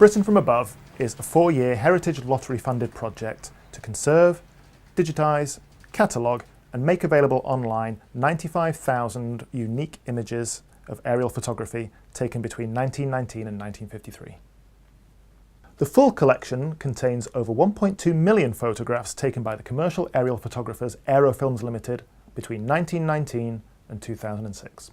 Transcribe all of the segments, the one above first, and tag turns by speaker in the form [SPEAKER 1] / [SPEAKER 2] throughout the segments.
[SPEAKER 1] Britain from Above is a 4-year Heritage Lottery-funded project to conserve, digitise, catalogue and make available online 95,000 unique images of aerial photography taken between 1919 and 1953. The full collection contains over 1.2 million photographs taken by the commercial aerial photographers Aerofilms Limited between 1919 and 2006.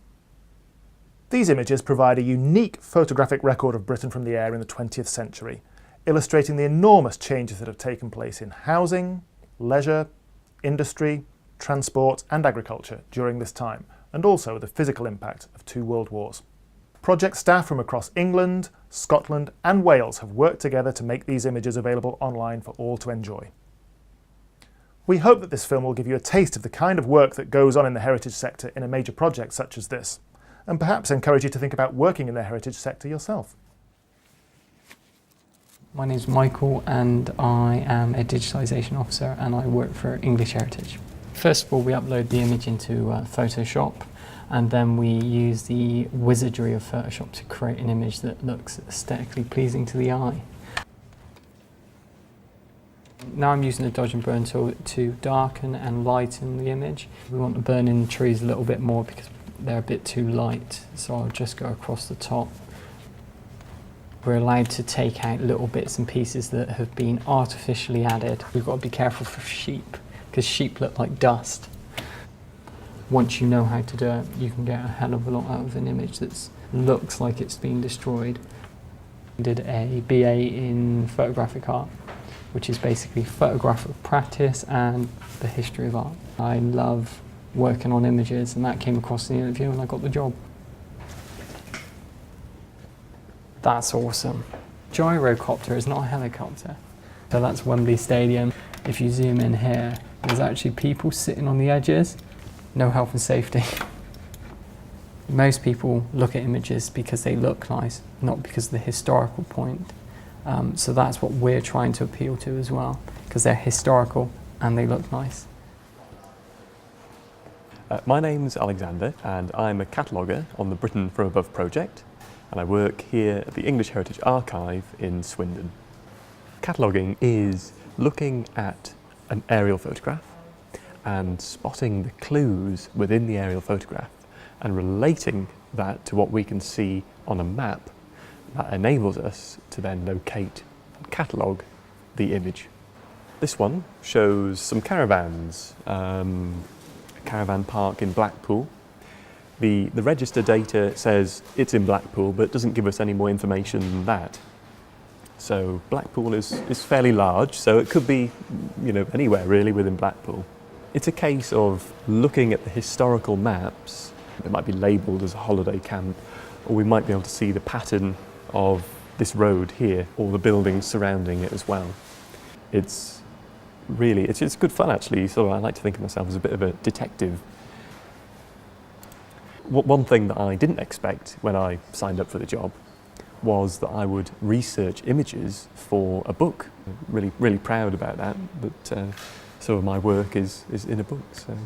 [SPEAKER 1] These images provide a unique photographic record of Britain from the air in the 20th century, illustrating the enormous changes that have taken place in housing, leisure, industry, transport and agriculture during this time, and also the physical impact of 2 world wars. Project staff from across England, Scotland and Wales have worked together to make these images available online for all to enjoy. We hope that this film will give you a taste of the kind of work that goes on in the heritage sector in a major project such as this, and perhaps encourage you to think about working in the heritage sector yourself.
[SPEAKER 2] My name is Michael and I am a digitalisation officer and I work for English Heritage. First of all, we upload the image into Photoshop and then we use the wizardry of Photoshop to create an image that looks aesthetically pleasing to the eye. Now I'm using the dodge and burn tool to darken and lighten the image. We want to burn in the trees a little bit more because they're a bit too light, so I'll just go across the top. We're allowed to take out little bits and pieces that have been artificially added. We've got to be careful for sheep, because sheep look like dust. Once you know how to do it, you can get a hell of a lot out of an image that looks like it's been destroyed. I did a BA in photographic art, which is basically photographic practice and the history of art. I love working on images and that came across in the interview and I got the job. That's awesome. Gyrocopter is not a helicopter. So that's Wembley Stadium. If you zoom in here, there's actually people sitting on the edges. No health and safety. Most people look at images because they look nice, not because of the historical point. So that's what we're trying to appeal to as well, because they're historical and they look nice.
[SPEAKER 3] My name's Alexander and I'm a cataloguer on the Britain from Above project and I work here at the English Heritage Archive in Swindon. Cataloguing is looking at an aerial photograph and spotting the clues within the aerial photograph and relating that to what we can see on a map that enables us to then locate and catalogue the image. This one shows some caravans, a caravan park in Blackpool. The register data says it's in Blackpool but doesn't give us any more information than that. So Blackpool is fairly large, so it could be, you know, anywhere really within Blackpool. It's a case of looking at the historical maps. It might be labelled as a holiday camp, or we might be able to see the pattern of this road here, or the buildings surrounding it as well. It's really, it's good fun actually. So I like to think of myself as a bit of a detective. One thing that I didn't expect when I signed up for the job was that I would research images for a book. I'm really proud about that, but some of my work is in a book. So.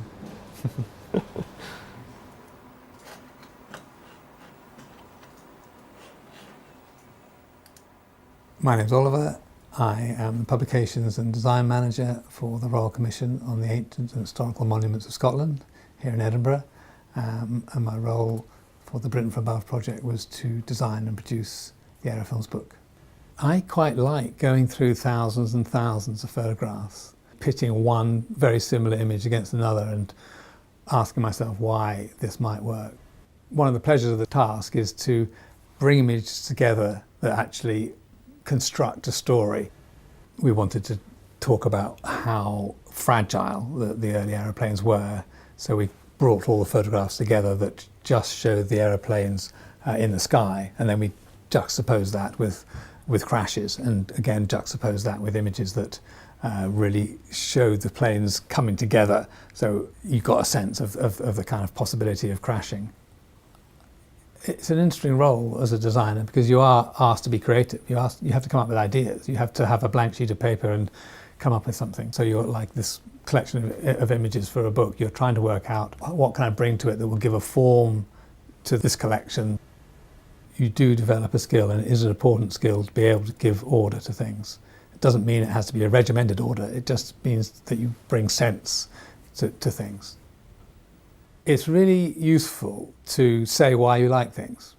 [SPEAKER 4] My name's Oliver. I am the Publications and Design Manager for the Royal Commission on the Ancient and Historical Monuments of Scotland here in Edinburgh. And my role for the Britain from Above project was to design and produce the Aerofilms book. I quite like going through thousands and thousands of photographs, pitting one very similar image against another and asking myself why this might work. One of the pleasures of the task is to bring images together that actually construct a story. We wanted to talk about how fragile the early aeroplanes were, so we brought all the photographs together that just showed the aeroplanes in the sky, and then we juxtaposed that with crashes, and again juxtaposed that with images that really showed the planes coming together, so you got a sense of the kind of possibility of crashing. It's an interesting role as a designer because you are asked to be creative. You have to come up with ideas. You have to have a blank sheet of paper and come up with something. So you're like this collection of images for a book. You're trying to work out what can I bring to it that will give a form to this collection. you do develop a skill, and it is an important skill to be able to give order to things. It doesn't mean it has to be a regimented order, it just means that you bring sense to things. It's really useful to say why you like things.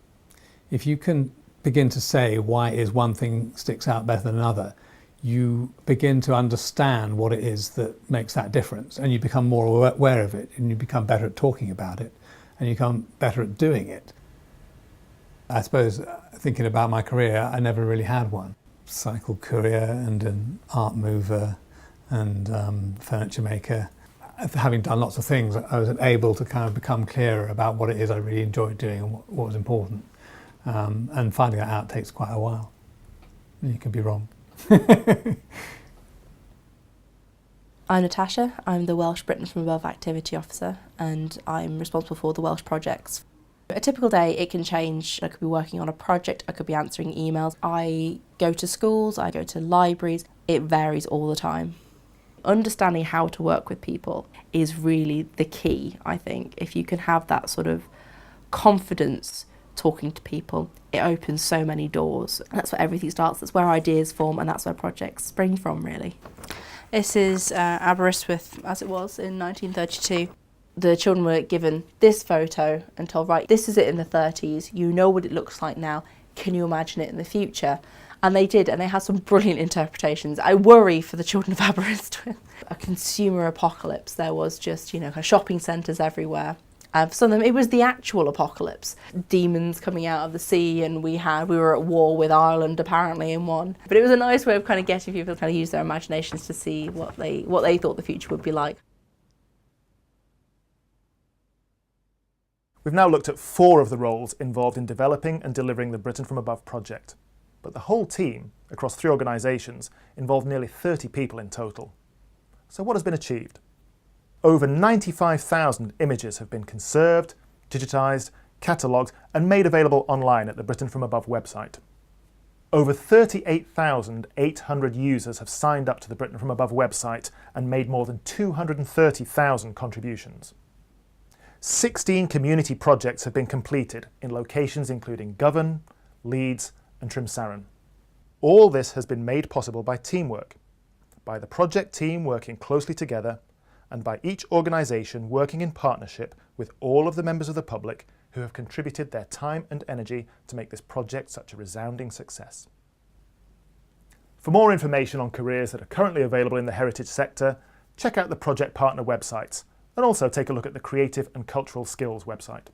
[SPEAKER 4] If you can begin to say why is one thing sticks out better than another, you begin to understand what it is that makes that difference, and you become more aware of it, and you become better at talking about it, and you become better at doing it. I suppose, thinking about my career, I never really had one. Cycle courier and an art mover and furniture maker. Having done lots of things, I was able to kind of become clearer about what it is I really enjoyed doing and what was important. And finding that out takes quite a while. You can be wrong.
[SPEAKER 5] I'm Natasha. I'm the Welsh Britain from Above Activity Officer, and I'm responsible for the Welsh projects. A typical day, it can change. I could be working on a project, I could be answering emails. I go to schools, I go to libraries. It varies all the time. Understanding how to work with people is really the key, I think. If you can have that sort of confidence talking to people, it opens so many doors. That's where everything starts, that's where ideas form, and that's where projects spring from, really.
[SPEAKER 6] This is Aberystwyth as it was in 1932. The children were given this photo and told, right, this is it in the 30s, you know what it looks like now, can you imagine it in the future? And they did, and they had some brilliant interpretations. I worry for the children of Aberystwyth. A consumer apocalypse. There was just, kind of shopping centres everywhere. For some of them, it was the actual apocalypse. Demons coming out of the sea, and we were at war with Ireland apparently in one. But it was a nice way of kind of getting people to kind of use their imaginations to see what they thought the future would be like.
[SPEAKER 1] We've now looked at 4 of the roles involved in developing and delivering the Britain from Above project, but the whole team, across 3 organisations, involved nearly 30 people in total. So what has been achieved? Over 95,000 images have been conserved, digitised, catalogued and made available online at the Britain from Above website. Over 38,800 users have signed up to the Britain from Above website and made more than 230,000 contributions. 16 community projects have been completed in locations including Govan, Leeds and Trimsaran. All this has been made possible by teamwork, by the project team working closely together, and by each organisation working in partnership with all of the members of the public who have contributed their time and energy to make this project such a resounding success. For more information on careers that are currently available in the heritage sector, check out the project partner websites, and also take a look at the Creative and Cultural Skills website.